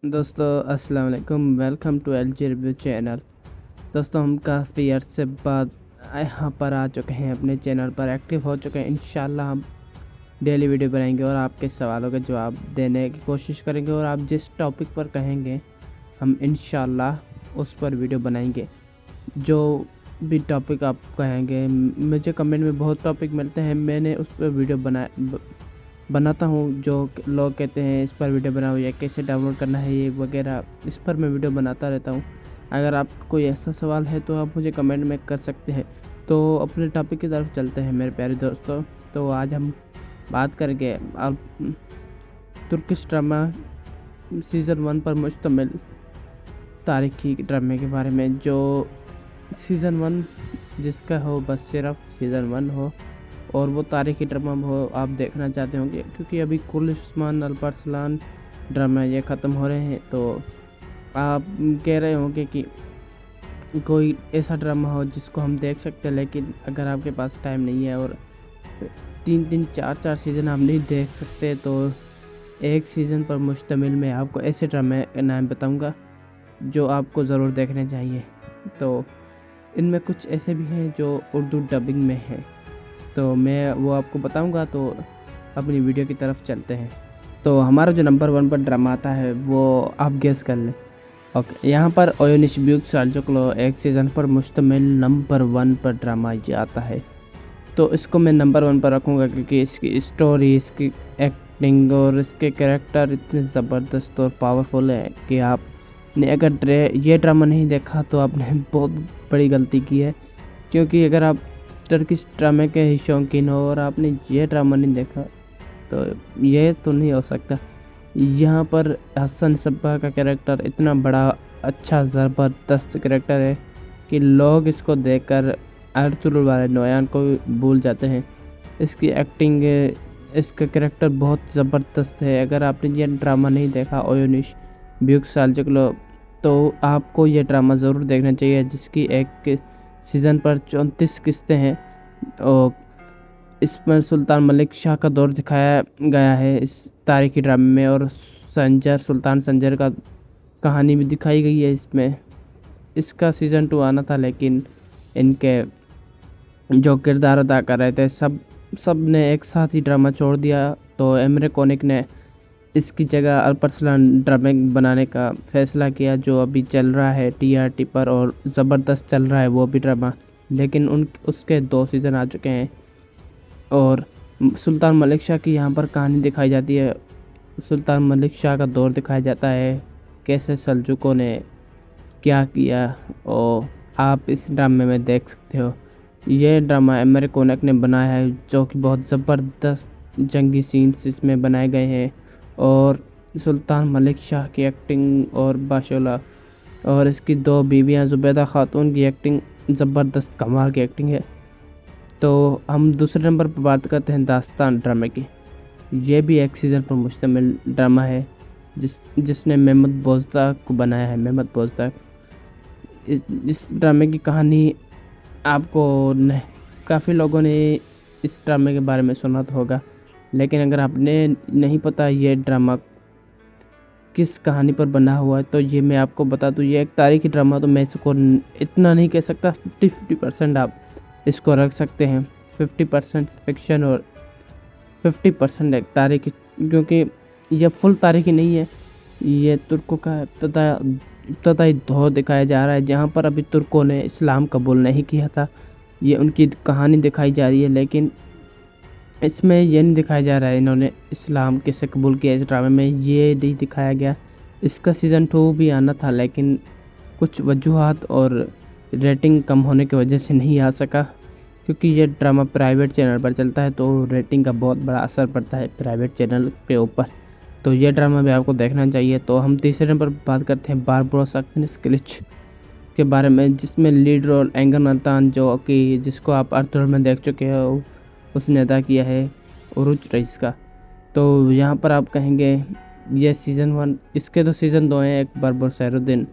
दोस्तों अस्सलाम वालेकुम, welcome to LG review channel. दोस्तों हम काफ़ी अरसे बाद यहाँ पर आ चुके हैं, अपने चैनल पर एक्टिव हो चुके हैं। इंशाल्लाह हम डेली वीडियो बनाएंगे और आपके सवालों के जवाब देने की कोशिश करेंगे, और आप जिस टॉपिक पर कहेंगे हम इंशाल्लाह उस पर वीडियो बनाएंगे। जो भी टॉपिक आप कहेंगे, मुझे कमेंट में बहुत टॉपिक मिलते हैं, मैंने उस पर वीडियो बनाता हूँ। जो लोग कहते हैं इस पर वीडियो बनाओ या कैसे डाउनलोड करना है ये वगैरह, इस पर मैं वीडियो बनाता रहता हूँ। अगर आपका कोई ऐसा सवाल है तो आप मुझे कमेंट में कर सकते हैं। तो अपने टॉपिक की तरफ चलते हैं मेरे प्यारे दोस्तों। तो आज हम बात करेंगे अब तुर्किश ड्रामा सीज़न 1 पर मुश्तमिल तारीखी ड्रामे के बारे में। जो सीज़न 1 जिसका हो, बस सिर्फ सीज़न 1 हो और वो तारीखी ड्रामा हो, आप देखना चाहते होंगे, क्योंकि अभी कुल उस्मान अल्परसलान ड्रामा ये ख़त्म हो रहे हैं। तो आप कह रहे होंगे कि कोई ऐसा ड्रामा हो जिसको हम देख सकते हैं, लेकिन अगर आपके पास टाइम नहीं है और 3-3 4-4 सीज़न आप नहीं देख सकते, तो एक सीज़न पर मुश्तमिल मैं आपको ऐसे ड्रामे का नाम बताऊंगा जो आपको ज़रूर देखने चाहिए। तो इनमें कुछ ऐसे भी हैं जो उर्दू डबिंग में हैं, तो मैं वो आपको बताऊंगा। तो अपनी वीडियो की तरफ चलते हैं। तो हमारा जो नंबर 1 पर ड्रामा आता है वो आप गेस कर लें। ओके, यहाँ पर ओयोनिश ब्यूक साल्जोक्लो एक सीज़न पर मुश्तमिल नंबर 1 पर ड्रामा ये आता है। तो इसको मैं नंबर 1 पर रखूँगा क्योंकि इसकी स्टोरी, इसकी एक्टिंग और इसके कैरेक्टर इतने ज़बरदस्त और पावरफुल है कि आपने अगर ये ड्रामा नहीं देखा तो आपने बहुत बड़ी गलती की है। क्योंकि अगर आप टर्किश ड्रामे के ही शौकीन हो और आपने ये ड्रामा नहीं देखा तो ये तो नहीं हो सकता। यहाँ पर हसन सब्बा का कैरेक्टर इतना बड़ा, अच्छा, ज़बरदस्त कैरेक्टर है कि लोग इसको देखकर अर्तुगरुल वाले नोयान को भूल जाते हैं। इसकी एक्टिंग, इसका कैरेक्टर बहुत ज़बरदस्त है। अगर आपने ये ड्रामा नहीं देखा ओयोनिश ब्यूक साल्जोक्लो, तो आपको ये ड्रामा ज़रूर देखना चाहिए, जिसकी एक सीज़न पर 34 किस्तें हैं। और इसमें सुल्तान मलिक शाह का दौर दिखाया गया है इस तारीखी ड्रामे में, और सुल्तान संजर का कहानी भी दिखाई गई है इसमें। इसका सीज़न 2 आना था, लेकिन इनके जो किरदार अदा कर रहे थे सब ने एक साथ ही ड्रामा छोड़ दिया। तो एमरे कोनिक ने इसकी जगह अल्परसलान ड्रामे बनाने का फ़ैसला किया, जो अभी चल रहा है टीआरटी पर और ज़बरदस्त चल रहा है वो भी ड्रामा। लेकिन उसके 2 सीज़न आ चुके हैं और सुल्तान मलिक शाह की यहाँ पर कहानी दिखाई जाती है। सुल्तान मलिक शाह का दौर दिखाया जाता है, कैसे सल्जुकों ने क्या किया, और आप इस ड्रामे में देख सकते हो। ये ड्रामा एमरे कोनिक ने बनाया है, जो कि बहुत ज़बरदस्त जंगी सीन्स इसमें बनाए गए हैं। और सुल्तान मलिक शाह की एक्टिंग और बाशोला और इसकी 2 बीवियाँ जुबैदा खातून की एक्टिंग ज़बरदस्त कमाल की एक्टिंग है। तो हम दूसरे नंबर पर बात करते हैं दास्तान ड्रामे की। ये भी एक सीज़न पर मुश्तमिल ड्रामा है, जिसने मेहमद बोजदाक को बनाया है। मेहमद बोजदाक, इस ड्रामे की कहानी आपको काफ़ी लोगों ने इस ड्रामे के बारे में सुना तो होगा, लेकिन अगर आपने नहीं पता ये ड्रामा किस कहानी पर बना हुआ है, तो ये मैं आपको बता दूँ। ये एक तारीखी ड्रामा, तो मैं इसको इतना नहीं कह सकता, 50% आप इसको रख सकते हैं। 50% फिक्शन और 50% एक तारीखी, क्योंकि ये फुल तारीखी नहीं है। ये तुर्कों का इब्तदाई दौर दिखाया जा रहा है, जहाँ पर अभी तुर्कों ने इस्लाम कबूल नहीं किया था। ये उनकी कहानी दिखाई जा रही है, लेकिन इसमें ये नहीं दिखाया जा रहा है इन्होंने इस्लाम कैसे कबूल किया। इस ड्रामे में ये नहीं दिखाया गया। इसका सीज़न 2 भी आना था, लेकिन कुछ वजूहात और रेटिंग कम होने की वजह से नहीं आ सका, क्योंकि ये ड्रामा प्राइवेट चैनल पर चलता है, तो रेटिंग का बहुत बड़ा असर पड़ता है प्राइवेट चैनल के ऊपर। तो ये ड्रामा भी आपको देखना चाहिए। तो हम तीसरे नंबर पर बात करते हैं बारबरोस अकनेस्किलिच के बारे में, जिसमें लीड रोल एंगर नातान, जो कि जिसको आप अर्तुगरुल में देख चुके हो, उसने अदा किया है उरुच रईस का। तो यहाँ पर आप कहेंगे ये सीज़न 1, इसके तो सीज़न 2 हैं। एक बर्बर सैरुद्दीन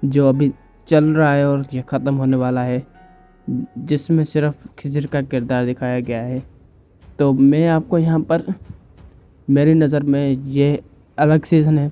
जो अभी चल रहा है और ये ख़त्म होने वाला है, जिसमें सिर्फ खिज़र का किरदार दिखाया गया है। तो मैं आपको यहाँ पर, मेरी नज़र में ये अलग सीज़न है